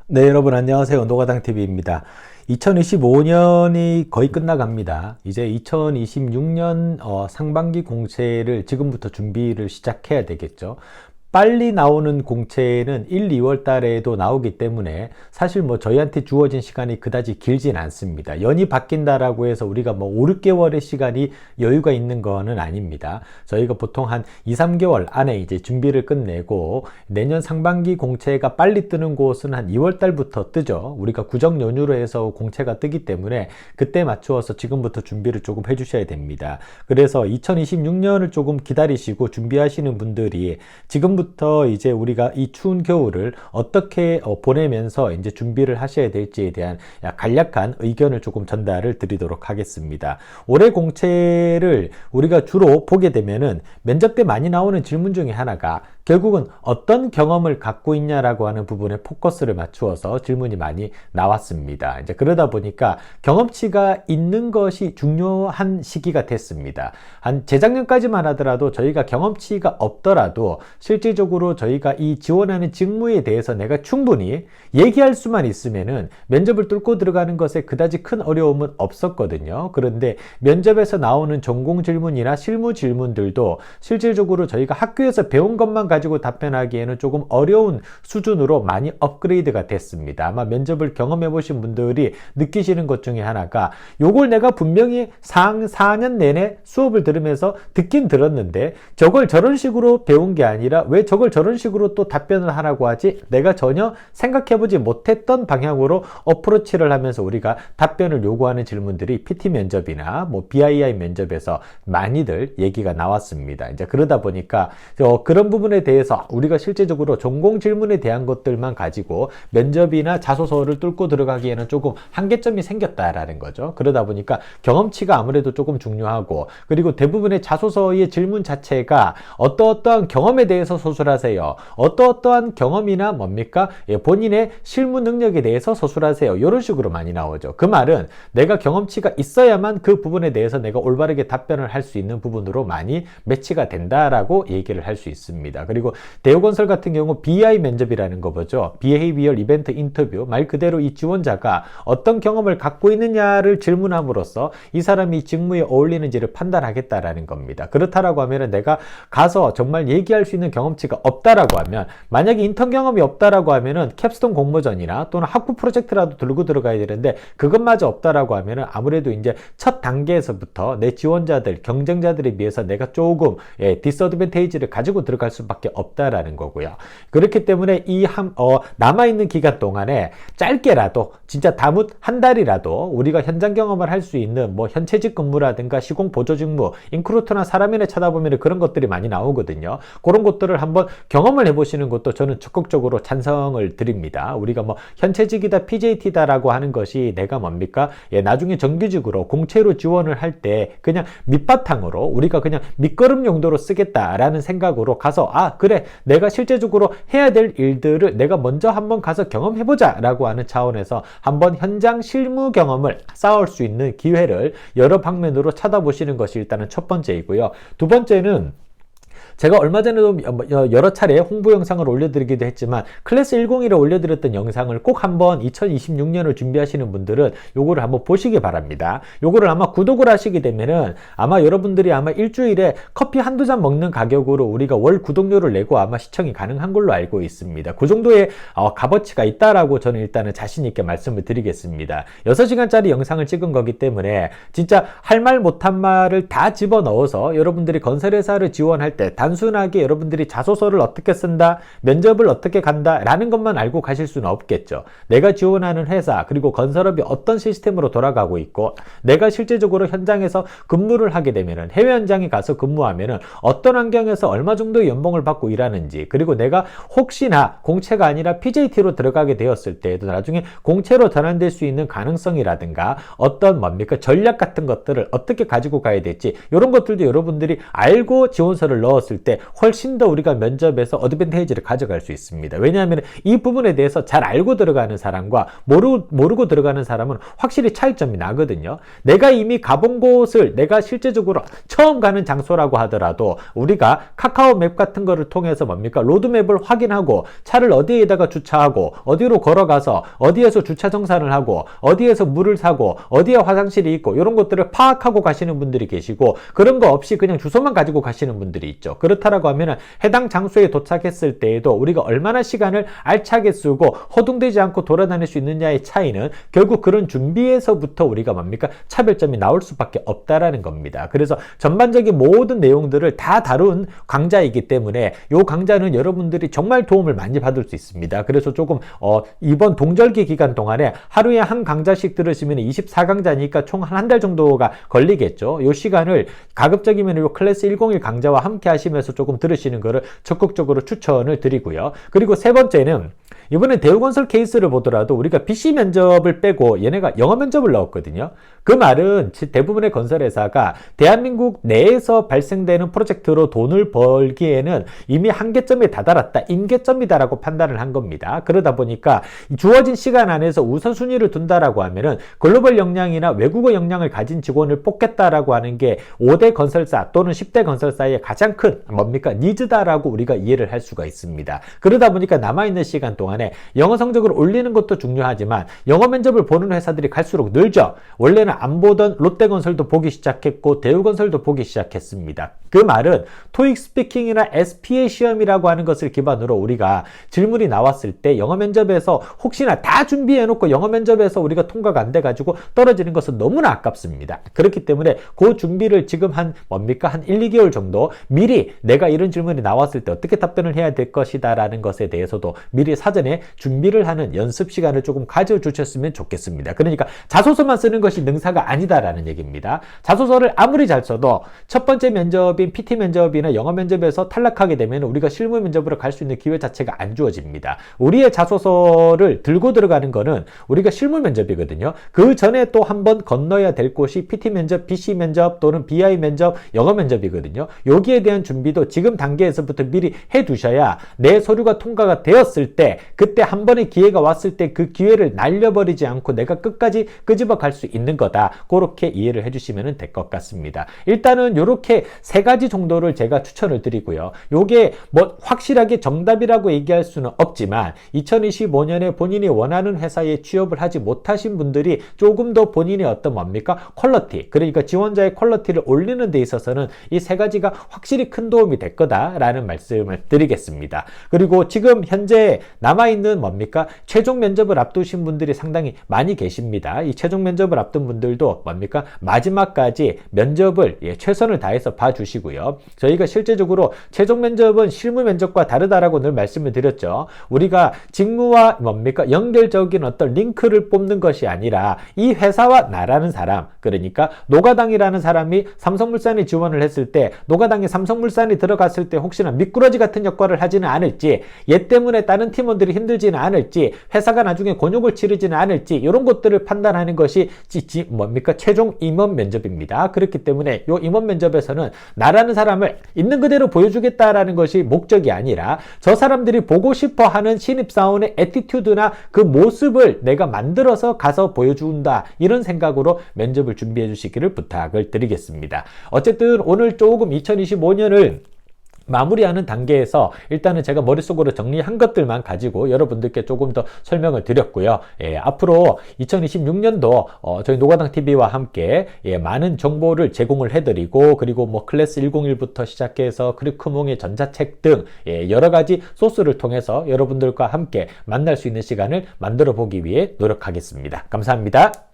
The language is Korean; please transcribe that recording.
네, 여러분 안녕하세요. 노가당TV입니다. 2025년이 거의 끝나갑니다. 이제 2026년 상반기 공채를 지금부터 준비를 시작해야 되겠죠. 빨리 나오는 공채는 1, 2월 달에도 나오기 때문에 사실 뭐 저희한테 주어진 시간이 그다지 길진 않습니다. 연이 바뀐다라고 해서 우리가 뭐 5, 6개월의 시간이 여유가 있는 거는 아닙니다. 저희가 보통 한 2, 3개월 안에 이제 준비를 끝내고 내년 상반기 공채가 빨리 뜨는 곳은 한 2월 달부터 뜨죠. 우리가 구정 연휴로 해서 공채가 뜨기 때문에 그때 맞추어서 지금부터 준비를 조금 해주셔야 됩니다. 그래서 2026년을 조금 기다리시고 준비하시는 분들이 지금부터 이제 우리가 이 추운 겨울을 어떻게 보내면서 이제 준비를 하셔야 될지에 대한 간략한 의견을 조금 전달을 드리도록 하겠습니다. 올해 공채를 우리가 주로 보게 되면은 면접 때 많이 나오는 질문 중에 하나가 결국은 어떤 경험을 갖고 있냐라고 하는 부분에 포커스를 맞추어서 질문이 많이 나왔습니다. 이제 그러다 보니까 경험치가 있는 것이 중요한 시기가 됐습니다. 한 재작년까지만 하더라도 저희가 경험치가 없더라도 실질적으로 저희가 이 지원하는 직무에 대해서 내가 충분히 얘기할 수만 있으면은 면접을 뚫고 들어가는 것에 그다지 큰 어려움은 없었거든요. 그런데 면접에서 나오는 전공 질문이나 실무 질문들도 실질적으로 저희가 학교에서 배운 것만 가지고 답변하기에는 조금 어려운 수준으로 많이 업그레이드가 됐습니다. 아마 면접을 경험해 보신 분들이 느끼시는 것 중에 하나가 요걸 내가 분명히 4년 내내 수업을 들으면서 듣긴 들었는데 저걸 저런 식으로 배운 게 아니라 왜 저걸 저런 식으로 또 답변을 하라고 하지? 내가 전혀 생각해보지 못했던 방향으로 어프로치를 하면서 우리가 답변을 요구하는 질문들이 PT 면접이나 뭐 BII 면접에서 많이들 얘기가 나왔습니다. 이제 그러다 보니까 그런 부분에 대해서 우리가 실제적으로 전공 질문에 대한 것들만 가지고 면접이나 자소서를 뚫고 들어가기에는 조금 한계점이 생겼다라는 거죠. 그러다 보니까 경험치가 아무래도 조금 중요하고, 그리고 대부분의 자소서의 질문 자체가 어떠어떠한 경험에 대해서 서술하세요. 어떠어떠한 경험이나 뭡니까? 본인의 실무 능력에 대해서 서술하세요. 이런 식으로 많이 나오죠. 그 말은 내가 경험치가 있어야만 그 부분에 대해서 내가 올바르게 답변을 할 수 있는 부분으로 많이 매치가 된다라고 얘기를 할 수 있습니다. 그리고 대우건설 같은 경우 BI 면접이라는 거 보죠. Behavioral Event Interview. 말 그대로 이 지원자가 어떤 경험을 갖고 있느냐를 질문함으로써 이 사람이 직무에 어울리는지를 판단하겠다라는 겁니다. 그렇다라고 하면 내가 가서 정말 얘기할 수 있는 경험치가 없다라고 하면, 만약에 인턴 경험이 없다라고 하면은 캡스톤 공모전이나 또는 학부 프로젝트라도 들고 들어가야 되는데 그것마저 없다라고 하면은 아무래도 이제 첫 단계에서부터 내 지원자들, 경쟁자들에 비해서 내가 조금 디스어드밴테이지를 가지고 들어갈 수밖에 없다라는 거고요. 그렇기 때문에 이 남아있는 기간 동안에 짧게라도 진짜 다뭇 한 달이라도 우리가 현장 경험을 할 수 있는 뭐 현채직 근무라든가 시공 보조 직무, 인크루트나 사람인에 찾아보면 그런 것들이 많이 나오거든요. 그런 것들을 한번 경험을 해보시는 것도 저는 적극적으로 찬성을 드립니다. 우리가 뭐 현채직이다 PJT다라고 하는 것이 내가 뭡니까? 나중에 정규직으로 공채로 지원을 할 때 그냥 밑바탕으로 우리가 그냥 밑거름 용도로 쓰겠다라는 생각으로 가서 그래, 내가 실제적으로 해야 될 일들을 내가 먼저 한번 가서 경험해보자 라고 하는 차원에서 한번 현장 실무 경험을 쌓을 수 있는 기회를 여러 방면으로 찾아보시는 것이 일단은 첫 번째이고요. 두 번째는 제가 얼마 전에도 여러 차례 홍보 영상을 올려드리기도 했지만 클래스 101에 올려드렸던 영상을 꼭 한번 2026년을 준비하시는 분들은 요거를 한번 보시기 바랍니다. 요거를 아마 구독을 하시게 되면은 아마 여러분들이 아마 일주일에 커피 한두 잔 먹는 가격으로 우리가 월 구독료를 내고 아마 시청이 가능한 걸로 알고 있습니다. 그 정도의 값어치가 있다라고 저는 일단은 자신 있게 말씀을 드리겠습니다. 6시간짜리 영상을 찍은 거기 때문에 진짜 할 말 못한 말을 다 집어넣어서 여러분들이 건설회사를 지원할 때 단순하게 여러분들이 자소서를 어떻게 쓴다, 면접을 어떻게 간다 라는 것만 알고 가실 수는 없겠죠. 내가 지원하는 회사, 그리고 건설업이 어떤 시스템으로 돌아가고 있고, 내가 실제적으로 현장에서 근무를 하게 되면은, 해외 현장에 가서 근무하면은 어떤 환경에서 얼마 정도의 연봉을 받고 일하는지, 그리고 내가 혹시나 공채가 아니라 PJT로 들어가게 되었을 때에도 나중에 공채로 전환될 수 있는 가능성이라든가 어떤 전략 같은 것들을 어떻게 가지고 가야 될지, 이런 것들도 여러분들이 알고 지원서를 넣었을 나왔을 때 훨씬 더 우리가 면접에서 어드밴테이지를 가져갈 수 있습니다. 왜냐하면 이 부분에 대해서 잘 알고 들어가는 사람과 모르고 들어가는 사람은 확실히 차이점이 나거든요. 내가 이미 가본 곳을 내가 실제적으로 처음 가는 장소라고 하더라도 우리가 카카오 맵 같은 거를 통해서 뭡니까? 로드맵을 확인하고 차를 어디에다가 주차하고 어디로 걸어가서 어디에서 주차 정산을 하고 어디에서 물을 사고 어디에 화장실이 있고 이런 것들을 파악하고 가시는 분들이 계시고 그런 거 없이 그냥 주소만 가지고 가시는 분들이 있죠. 그렇다라고 하면은 해당 장소에 도착했을 때에도 우리가 얼마나 시간을 알차게 쓰고 허둥대지 않고 돌아다닐 수 있느냐의 차이는 결국 그런 준비에서부터 우리가 뭡니까? 차별점이 나올 수밖에 없다라는 겁니다. 그래서 전반적인 모든 내용들을 다 다룬 강좌이기 때문에 이 강좌는 여러분들이 정말 도움을 많이 받을 수 있습니다. 그래서 조금 이번 동절기 기간 동안에 하루에 한 강좌씩 들으시면 24강좌니까 총 한 달 정도가 걸리겠죠. 이 시간을 가급적이면 이 클래스 101 강좌와 함께 하시면서 조금 들으시는 것을 적극적으로 추천을 드리고요. 그리고 세 번째는 이번에 대우건설 케이스를 보더라도 우리가 BC 면접을 빼고 얘네가 영어 면접을 넣었거든요. 그 말은 대부분의 건설회사가 대한민국 내에서 발생되는 프로젝트로 돈을 벌기에는 이미 한계점에 다다랐다, 임계점이다라고 판단을 한 겁니다. 그러다 보니까 주어진 시간 안에서 우선순위를 둔다라고 하면은 글로벌 역량이나 외국어 역량을 가진 직원을 뽑겠다라고 하는 게 5대 건설사 또는 10대 건설사의 가장 큰 뭡니까? 니즈다라고 우리가 이해를 할 수가 있습니다. 그러다 보니까 남아있는 시간 동안에 영어 성적을 올리는 것도 중요하지만 영어 면접을 보는 회사들이 갈수록 늘죠. 원래는 안 보던 롯데건설도 보기 시작했고 대우건설도 보기 시작했습니다. 그 말은 토익 스피킹이나 SPA 시험이라고 하는 것을 기반으로 우리가 질문이 나왔을 때 영어 면접에서 혹시나 다 준비해놓고 영어 면접에서 우리가 통과가 안 돼가지고 떨어지는 것은 너무나 아깝습니다. 그렇기 때문에 그 준비를 지금 한 1, 2개월 정도 미리 내가 이런 질문이 나왔을 때 어떻게 답변을 해야 될 것이다 라는 것에 대해서도 미리 사전에 준비를 하는 연습 시간을 조금 가져주셨으면 좋겠습니다. 그러니까 자소서만 쓰는 것이 능사가 아니다라는 얘기입니다. 자소서를 아무리 잘 써도 첫 번째 면접인 PT 면접이나 영어 면접에서 탈락하게 되면 우리가 실무 면접으로 갈 수 있는 기회 자체가 안 주어집니다. 우리의 자소서를 들고 들어가는 거는 우리가 실무 면접이거든요. 그 전에 또 한 번 건너야 될 곳이 PT 면접, BC 면접 또는 BI 면접, 영어 면접이거든요. 여기에 대한 준비도 지금 단계에서부터 미리 해 두셔야 내 서류가 통과가 되었을 때 그때 한 번의 기회가 왔을 때 그 기회를 날려버리지 않고 내가 끝까지 끄집어 갈 수 있는 거다. 그렇게 이해를 해주시면 될 것 같습니다. 일단은 이렇게 세 가지 정도를 제가 추천을 드리고요. 요게 뭐 확실하게 정답이라고 얘기할 수는 없지만 2025년에 본인이 원하는 회사에 취업을 하지 못하신 분들이 조금 더 본인의 어떤 퀄리티, 그러니까 지원자의 퀄리티를 올리는 데 있어서는 이 세 가지가 확실히 큰 도움이 될 거다라는 말씀을 드리겠습니다. 그리고 지금 현재 남아있는 최종 면접을 앞두신 분들이 상당히 많이 계십니다. 이 최종 면접을 앞둔 분들도 마지막까지 면접을 최선을 다해서 봐주시고요. 저희가 실제적으로 최종 면접은 실무 면접과 다르다라고 늘 말씀을 드렸죠. 우리가 직무와 연결적인 어떤 링크를 뽑는 것이 아니라 이 회사와 나라는 사람, 그러니까 노가당이라는 사람이 삼성물산에 지원을 했을 때 노가당이 삼성물산에 들어갔을 때 혹시나 미꾸라지 같은 역할을 하지는 않을지, 얘 때문에 다른 팀원들이 힘들지는 않을지, 회사가 나중에 곤욕을 치르지는 않을지, 이런 것들을 판단하는 것이 최종 임원 면접입니다. 그렇기 때문에 이 임원 면접에서는 나라는 사람을 있는 그대로 보여주겠다라는 것이 목적이 아니라 저 사람들이 보고 싶어 하는 신입사원의 애티튜드나 그 모습을 내가 만들어서 가서 보여준다, 이런 생각으로 면접을 준비해 주시기를 부탁을 드리겠습니다. 어쨌든 오늘 조금 2025년을 마무리하는 단계에서 일단은 제가 머릿속으로 정리한 것들만 가지고 여러분들께 조금 더 설명을 드렸고요. 앞으로 2026년도 저희 노가당TV와 함께 많은 정보를 제공을 해드리고, 그리고 클래스 101부터 시작해서 크리크몽의 전자책 등 여러 가지 소스를 통해서 여러분들과 함께 만날 수 있는 시간을 만들어 보기 위해 노력하겠습니다. 감사합니다.